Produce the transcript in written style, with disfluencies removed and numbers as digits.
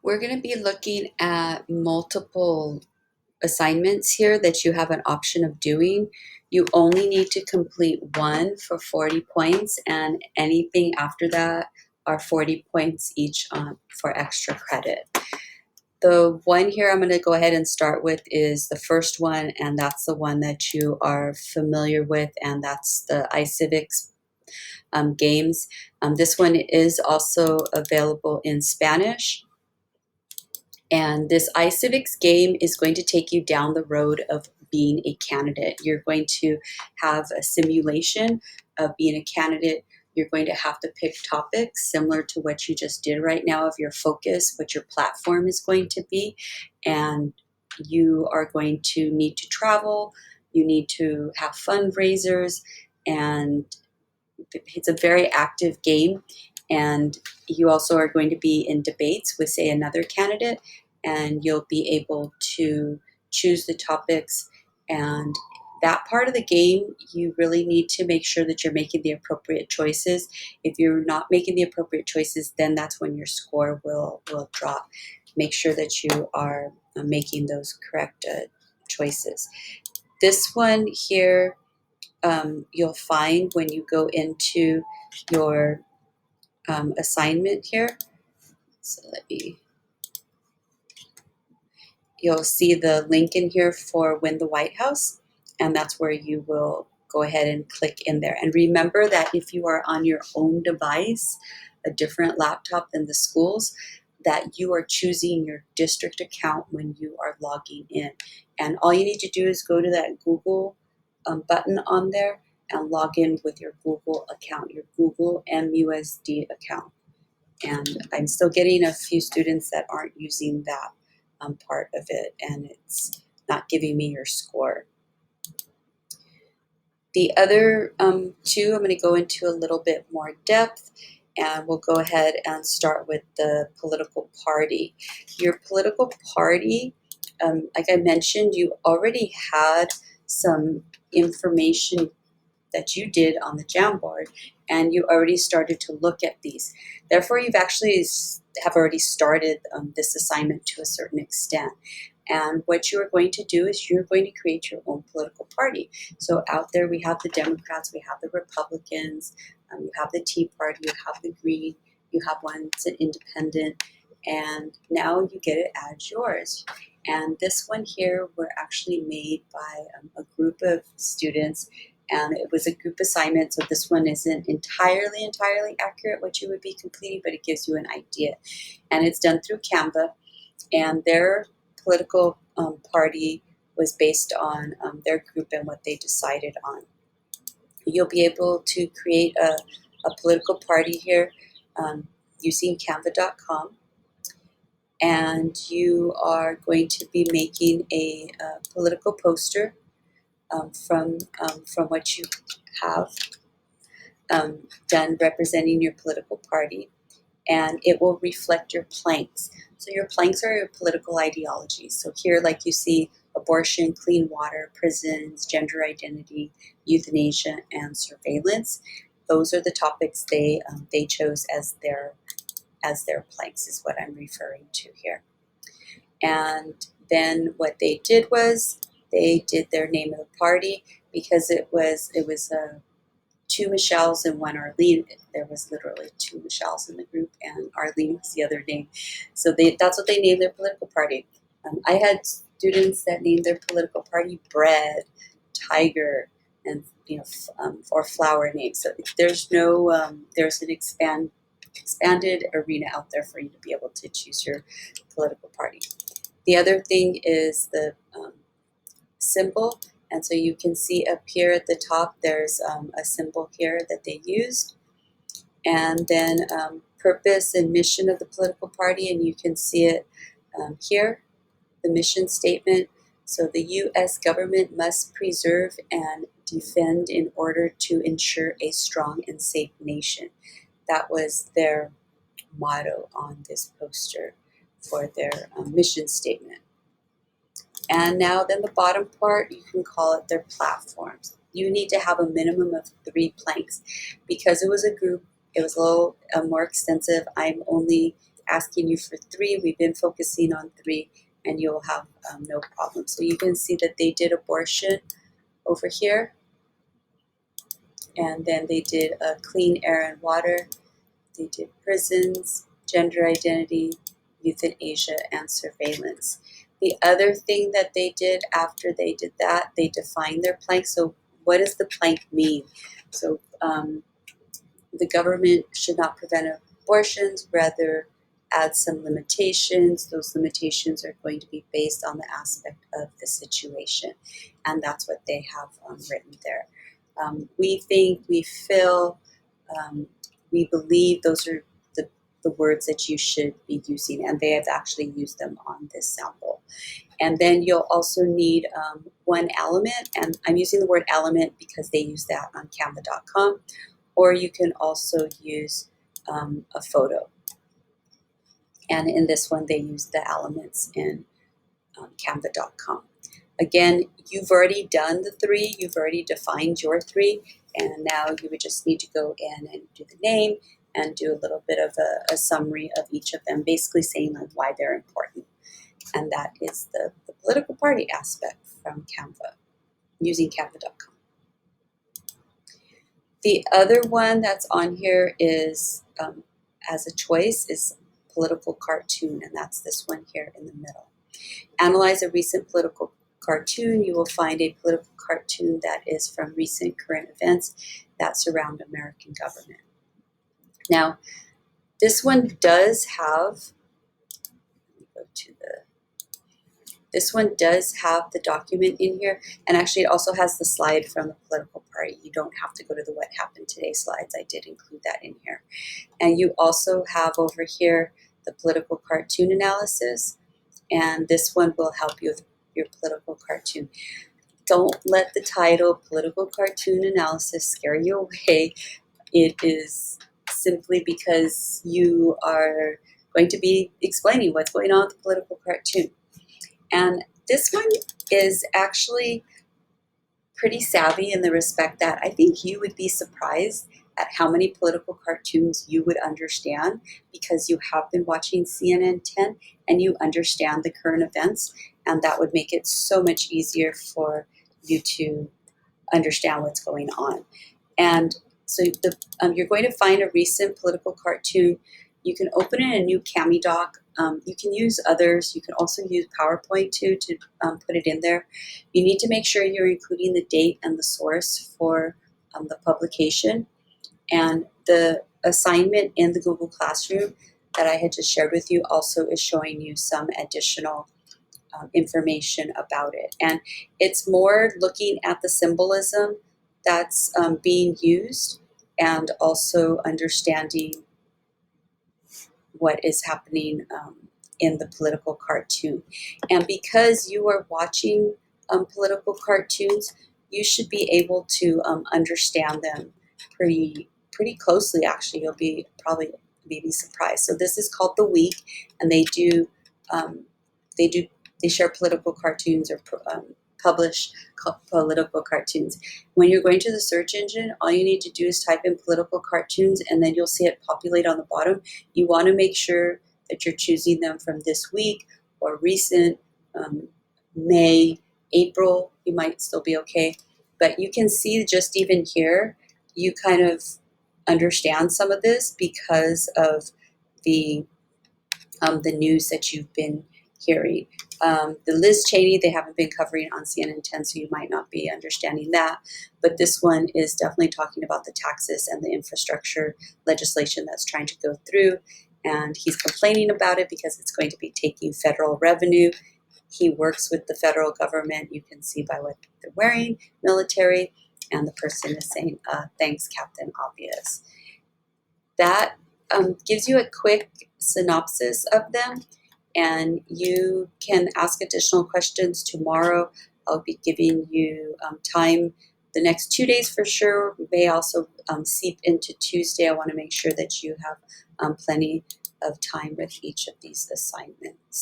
We're going to be looking at multiple assignments here that you have an option of doing. You only need to complete one for 40 points, and anything after that are 40 points each for extra credit. The one here I'm going to go ahead and start with is the first one, and that's the one that you are familiar with, and that's the iCivics games. This one is also available in Spanish. And this iCivics game is going to take you down the road of being a candidate. You're going to have a simulation of being a candidate. You're going to have to pick topics similar to what you just did right now of your focus, what your platform is going to be. And you are going to need to travel. You need to have fundraisers, and it's a very active game. And you also are going to be in debates with, say, another candidate, and you'll be able to choose the topics. And that part of the game, you really need to make sure that you're making the appropriate choices. If you're not making the appropriate choices, then that's when your score will drop. Make sure that you are making those correct choices. This one here, you'll find when you go into your assignment here. So you'll see the link in here for Win the White House, and that's where you will go ahead and click in there. And remember that if you are on your own device, a different laptop than the schools, that you are choosing your district account when you are logging in. And all you need to do is go to that Google button on there and log in with your Google account, your Google MUSD account. And I'm still getting a few students that aren't using that part of it, and it's not giving me your score. The other two, I'm going to go into a little bit more depth, and we'll go ahead and start with the political party. Your political party, like I mentioned, you already had some information that you did on the Jamboard, and you already started to look at these. Therefore, you've actually have already started this assignment to a certain extent. And what you are going to do is you're going to create your own political party. So out there we have the Democrats, we have the Republicans, you have the Tea Party, you have the Green, you have one that's an independent, and now you get it as yours. And this one here were actually made by a group of students, and it was a group assignment, so this one isn't entirely accurate what you would be completing, but it gives you an idea. And it's done through Canva, and their political party was based on their group and what they decided on. You'll be able to create a political party here using canva.com, and you are going to be making a political poster from what you have done representing your political party, and it will reflect your planks. So your planks are your political ideologies. So here, like you see, abortion, clean water, prisons, gender identity, euthanasia, and surveillance. Those are the topics they chose as their planks, is what I'm referring to here. And then what they did was they did their name of the party, because it was two Michelles and one Arlene. There was literally two Michelles in the group, and Arlene was the other name. So that's what they named their political party. I had students that named their political party Bread, Tiger, and or flower names. So there's there's an expanded arena out there for you to be able to choose your political party. The other thing is the symbol. And so you can see up here at the top, there's a symbol here that they used. And then purpose and mission of the political party, and you can see it here, the mission statement. So the U.S. government must preserve and defend in order to ensure a strong and safe nation. That was their motto on this poster for their mission statement. And now then the bottom part, you can call it their platforms. You need to have a minimum of 3 planks. Because it was a group, it was a little more extensive. I'm only asking you for 3. We've been focusing on 3, and you'll have no problem. So you can see that they did abortion over here, and then they did clean air and water. They did prisons, gender identity, euthanasia, and surveillance. The other thing that they did after they did that, they defined their plank. So what does the plank mean? So the government should not prevent abortions, rather add some limitations. Those limitations are going to be based on the aspect of the situation. And that's what they have written there. We think, we feel, we believe those are the words that you should be using, and they have actually used them on this sample. And then you'll also need one element, and I'm using the word element because they use that on canva.com, or you can also use a photo. And in this one, they use the elements in canva.com. Again, you've already done the 3, you've already defined your 3, and now you would just need to go in and do the name and do a little bit of a summary of each of them, basically saying like why they're important. And that is the political party aspect from Canva, using canva.com. The other one that's on here is, as a choice, is political cartoon, and that's this one here in the middle. Analyze a recent political cartoon. You will find a political cartoon that is from recent current events that surround American government. Now, this one does have, this one does have the document in here, and actually it also has the slide from the political party. You don't have to go to the What Happened Today slides. I did include that in here. And you also have over here the political cartoon analysis, and this one will help you with your political cartoon. Don't let the title political cartoon analysis scare you away. It is simply because you are going to be explaining what's going on with the political cartoon. And this one is actually pretty savvy in the respect that I think you would be surprised at how many political cartoons you would understand because you have been watching CNN 10 and you understand the current events, and that would make it so much easier for you to understand what's going on. And so you're going to find a recent political cartoon. You can open it in a new CamiDoc. You can use others. You can also use PowerPoint too to put it in there. You need to make sure you're including the date and the source for the publication. And the assignment in the Google Classroom that I had just shared with you also is showing you some additional information about it. And it's more looking at the symbolism that's being used and also understanding what is happening in the political cartoon. And because you are watching political cartoons, you should be able to understand them pretty closely. Actually, you'll be probably maybe surprised. So this is called The Week, and they share political cartoons or publish political cartoons. When you're going to the search engine, all you need to do is type in political cartoons, and then you'll see it populate on the bottom. You want to make sure that you're choosing them from this week or recent, May, April. You might still be okay. But you can see just even here, you kind of understand some of this because of the news that you've been hearing. The Liz Cheney, they haven't been covering on CNN 10, so you might not be understanding that. But this one is definitely talking about the taxes and the infrastructure legislation that's trying to go through. And he's complaining about it because it's going to be taking federal revenue. He works with the federal government. You can see by what they're wearing, military. And the person is saying, thanks, Captain Obvious. That gives you a quick synopsis of them, and you can ask additional questions tomorrow. I'll be giving you time the next 2 days for sure. We may also seep into Tuesday. I want to make sure that you have plenty of time with each of these assignments.